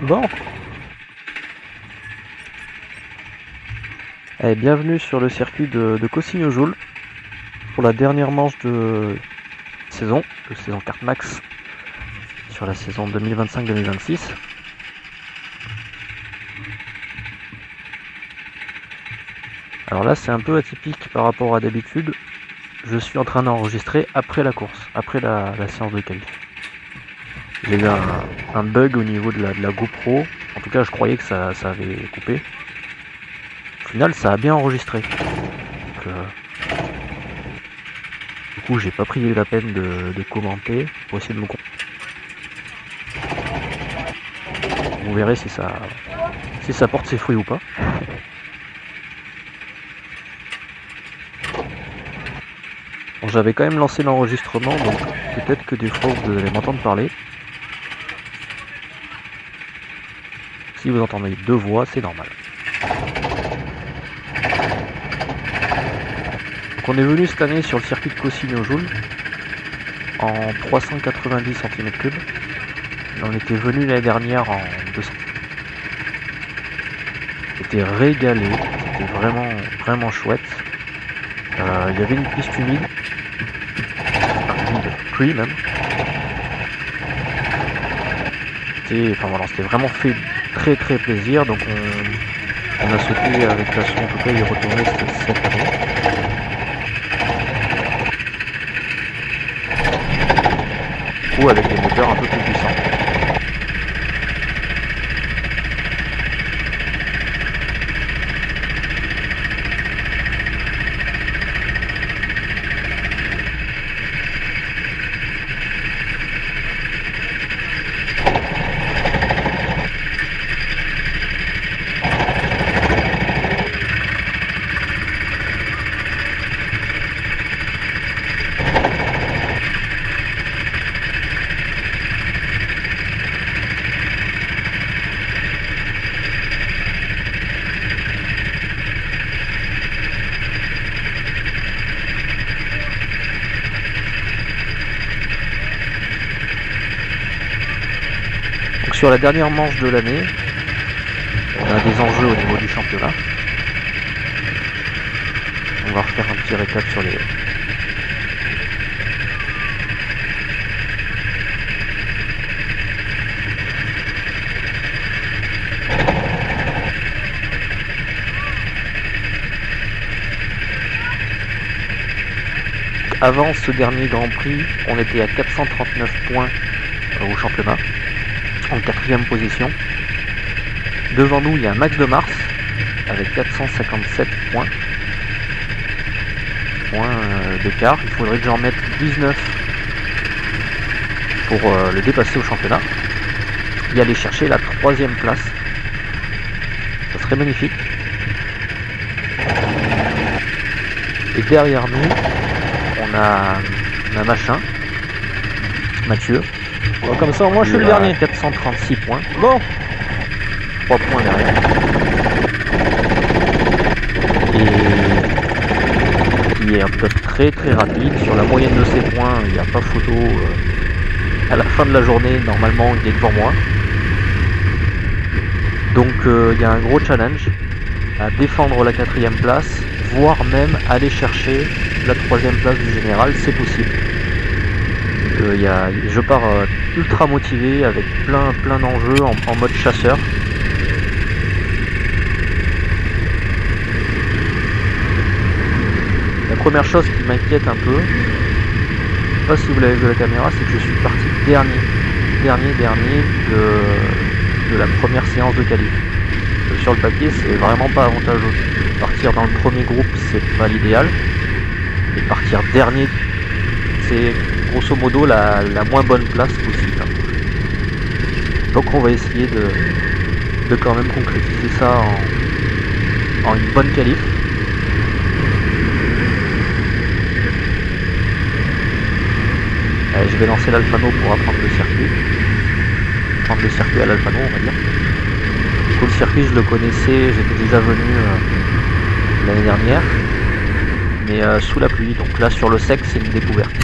Bon. Allez, bienvenue sur le circuit de Cossigny-Joule pour la dernière manche de saison carte max sur la saison 2025-2026. Alors là, c'est un peu atypique par rapport à d'habitude. Je suis en train d'enregistrer après la course, après la séance de qualif. J'ai eu un bug au niveau de la GoPro. En tout cas, je croyais que ça avait coupé. Au final, ça a bien enregistré. Donc, du coup, j'ai pas pris la peine de commenter pour essayer de me comprendre. Vous verrez si ça porte ses fruits ou pas. Bon, j'avais quand même lancé l'enregistrement, donc peut-être que des fois vous allez m'entendre parler. Si vous entendez deux voix, c'est normal. Donc on est venu cette année sur le circuit de Cossigny-Joule en 390 cm3. On était venu l'année dernière en 200. C'était régalé, c'était vraiment chouette. Il y avait une piste humide, pluie même. C'était vraiment fait très plaisir, donc on a souhaité avec la son en tout cas y retourner cette année. Ou avec des moteurs un peu plus puissants. Sur la dernière manche de l'année, on a des enjeux au niveau du championnat. On va refaire un petit récap sur les... Avant ce dernier Grand Prix, on était à 439 points au championnat, en 4e position. Devant nous, il y a Max de Mars avec 457 points d'écart. Il faudrait que j'en mette 19 pour le dépasser au championnat et aller chercher la 3e place. Ça serait magnifique. Et derrière nous, on a Mathieu. Bon, comme ça, moi je suis le dernier. 436 points. Bon, 3 points derrière. Et qui est un peu très rapide. Sur la moyenne de ses points, il n'y a pas photo. À la fin de la journée, normalement, il est devant moi. Donc il y a un gros challenge à défendre la 4e place, voire même aller chercher la 3e place du général, c'est possible. Je pars ultra motivé avec plein d'enjeux en mode chasseur. La première chose qui m'inquiète un peu, je sais pas si vous l'avez vu à la caméra, c'est que je suis parti dernier de la première séance de qualif. Sur le papier, c'est vraiment pas avantageux. Partir dans le premier groupe, c'est pas l'idéal. Et partir dernier, c'est grosso modo la moins bonne place possible. Donc on va essayer de quand même concrétiser ça en une bonne qualif. Allez, je vais lancer l'Alphano pour apprendre le circuit. Prendre le circuit à l'Alphano, on va dire. Du coup, le circuit, je le connaissais, j'étais déjà venu l'année dernière. Mais sous la pluie, donc là sur le sec, c'est une découverte.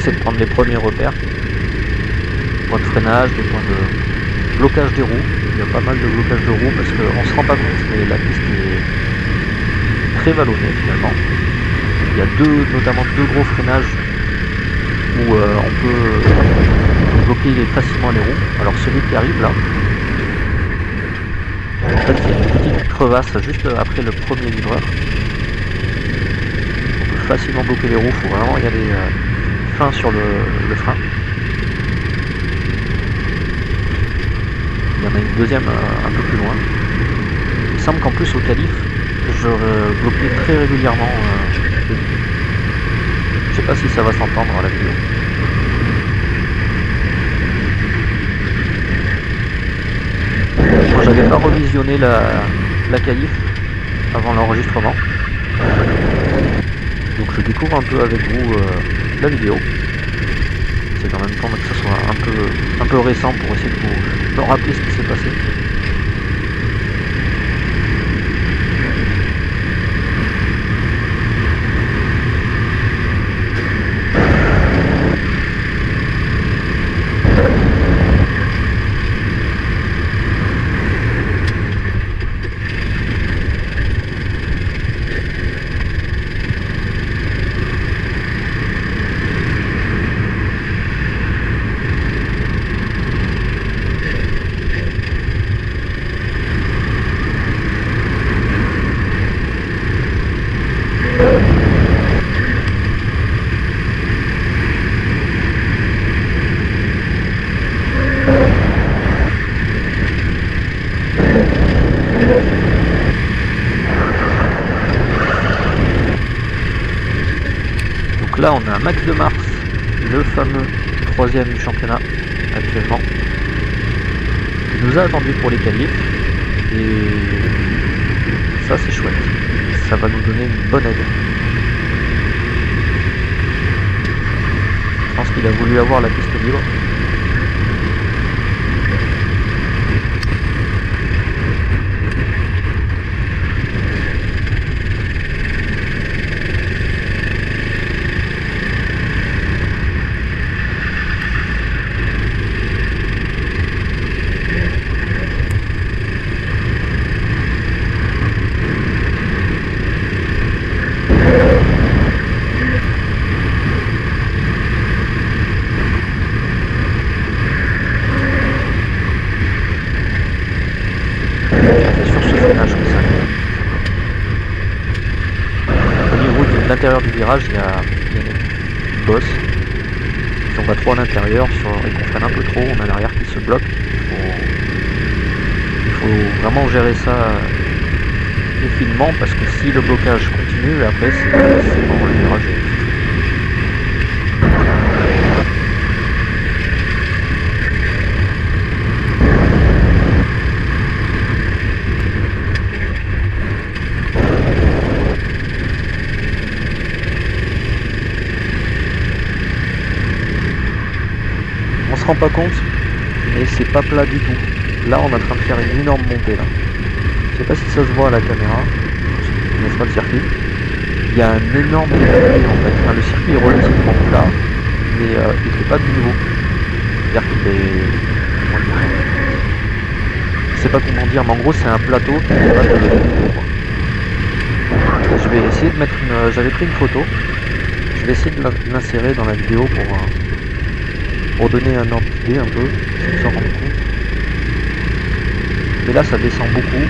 c'est de prendre les premiers repères. Des points de freinage, des points de blocage des roues. Il y a pas mal de blocage de roues parce qu'on se rend pas compte, mais la piste est très vallonnée finalement. Il y a notamment deux gros freinages où on peut bloquer facilement les roues. Alors celui qui arrive là, en fait il y a une petite crevasse juste après le premier livreur. On peut facilement bloquer les roues, il faut vraiment y aller fin sur le frein. Il y en a une deuxième un peu plus loin. Il semble qu'en plus au calife, je bloquais très régulièrement. Je sais pas si ça va s'entendre à la vidéo. Moi j'avais pas revisionné la qualif avant l'enregistrement. Donc je découvre un peu avec vous la vidéo. C'est en même temps que ça soit un peu récent pour essayer de vous rappeler ce qui s'est passé. Donc là on a Max de Mars, le fameux 3ème du championnat actuellement, qui nous a attendu pour les qualifs, et ça c'est chouette, ça va nous donner une bonne aide. Je pense qu'il a voulu avoir la piste libre. L'intérieur du virage, il y a une bosse. Si on va trop à l'intérieur et qu'on freine un peu trop, on a l'arrière qui se bloque. Il faut vraiment gérer ça finement, parce que si le blocage continue, après c'est bon, le virage est... On se rend pas compte, mais c'est pas plat du tout. Là on est en train de faire une énorme montée là. Je sais pas si ça se voit à la caméra, n'est-ce pas le circuit. Il y a un énorme dénivelé en fait. Enfin, le circuit est relativement plat, mais il fait pas de niveau. C'est-à-dire qu'il est... Je sais pas comment dire, mais en gros c'est un plateau qui n'est pas de niveau. Je vais essayer de mettre une... J'avais pris une photo. Je vais essayer de l'insérer dans la vidéo pour donner un ordre d'idée un peu, si s'en rendre compte. Mais là ça descend beaucoup.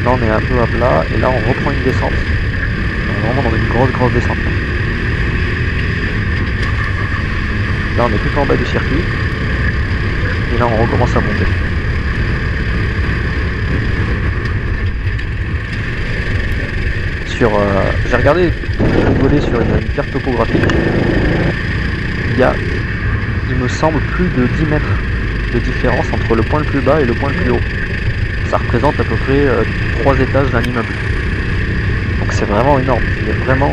Là on est un peu à plat et là on reprend une descente. On est vraiment dans une grosse descente. Là on est tout en bas du circuit. Et là on recommence à monter. J'ai regardé sur une carte topographique. Il me semble, plus de 10 mètres de différence entre le point le plus bas et le point le plus haut. Ça représente à peu près 3 étages d'un immeuble. Donc c'est vraiment énorme. Il y a vraiment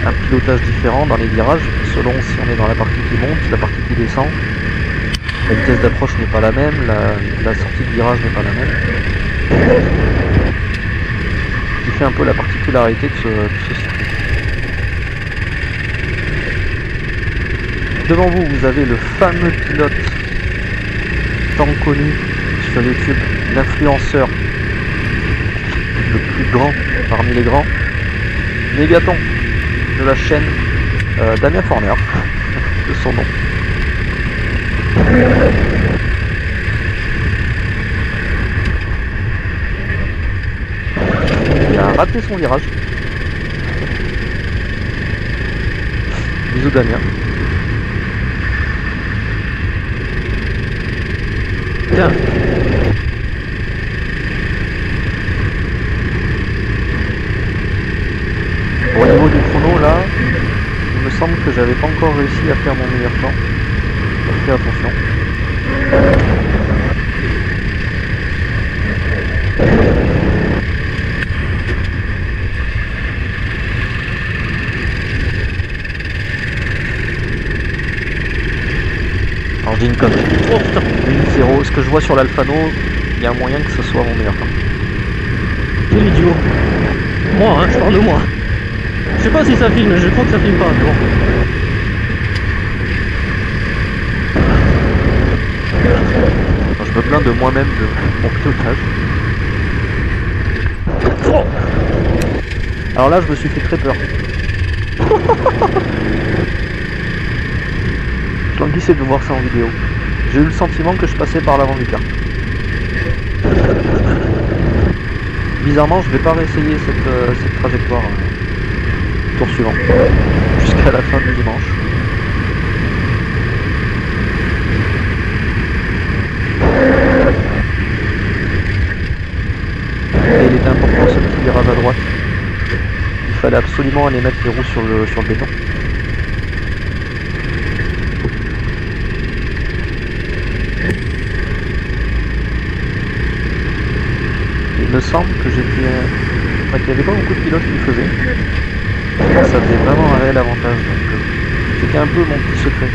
un pilotage différent dans les virages, selon si on est dans la partie qui monte, la partie qui descend. La vitesse d'approche n'est pas la même, la sortie de virage n'est pas la même. Ce qui fait un peu la particularité de ce circuit. Devant vous, vous avez le fameux pilote tant connu sur YouTube, l'influenceur le plus grand parmi les grands, Mégaton de la chaîne Damien Forner, de son nom. Il a raté son virage. Bisous Damien. Tiens. Bon, au niveau du chrono là, il me semble que j'avais pas encore réussi à faire mon meilleur temps. Fais attention. Alors je dis une connerie. Oh putain, 8-0. Ce que je vois sur l'Alfano, il y a un moyen que ce soit mon meilleur temps. Quel idiot. Moi, hein, je parle de moi. Je sais pas si ça filme, je crois que ça filme pas, mais bon. Alors, je me plains de moi-même de mon pilotage. Oh, alors là, je me suis fait très peur. Je languissais de voir ça en vidéo. J'ai eu le sentiment que je passais par l'avant du kart. Bizarrement, je vais pas réessayer cette trajectoire tour suivant jusqu'à la fin du dimanche. Et il était important ce petit virage à droite. Il fallait absolument aller mettre les roues sur le béton. Il me semble que j'étais... Enfin, qu'il n'y avait pas beaucoup de pilotes qui le faisaient. Ça faisait vraiment un réel avantage. Donc, c'était un peu mon petit secret.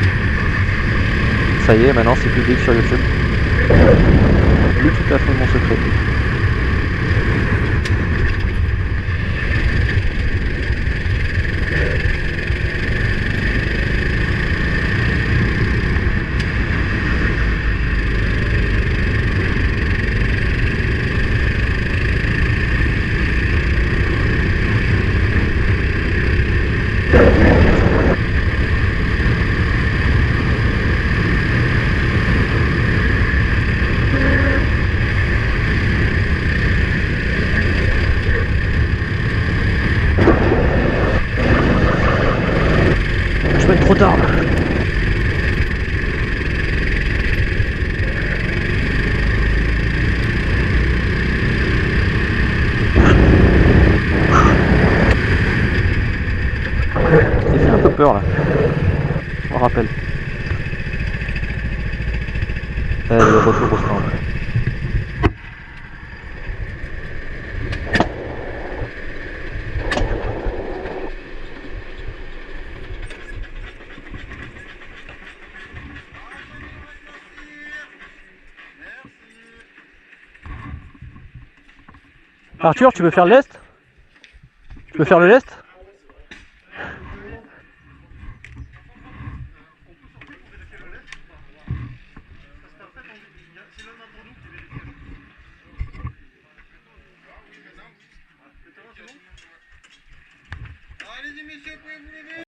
Ça y est, maintenant c'est public sur YouTube. Plus tout à fait mon secret. Je vais être trop tard là. J'ai fait un peu peur là. Je me rappelle. Le retour au stand. Arthur, tu veux faire l'est? Tu veux faire le lest? Allez-y messieurs, pouvez vous lever?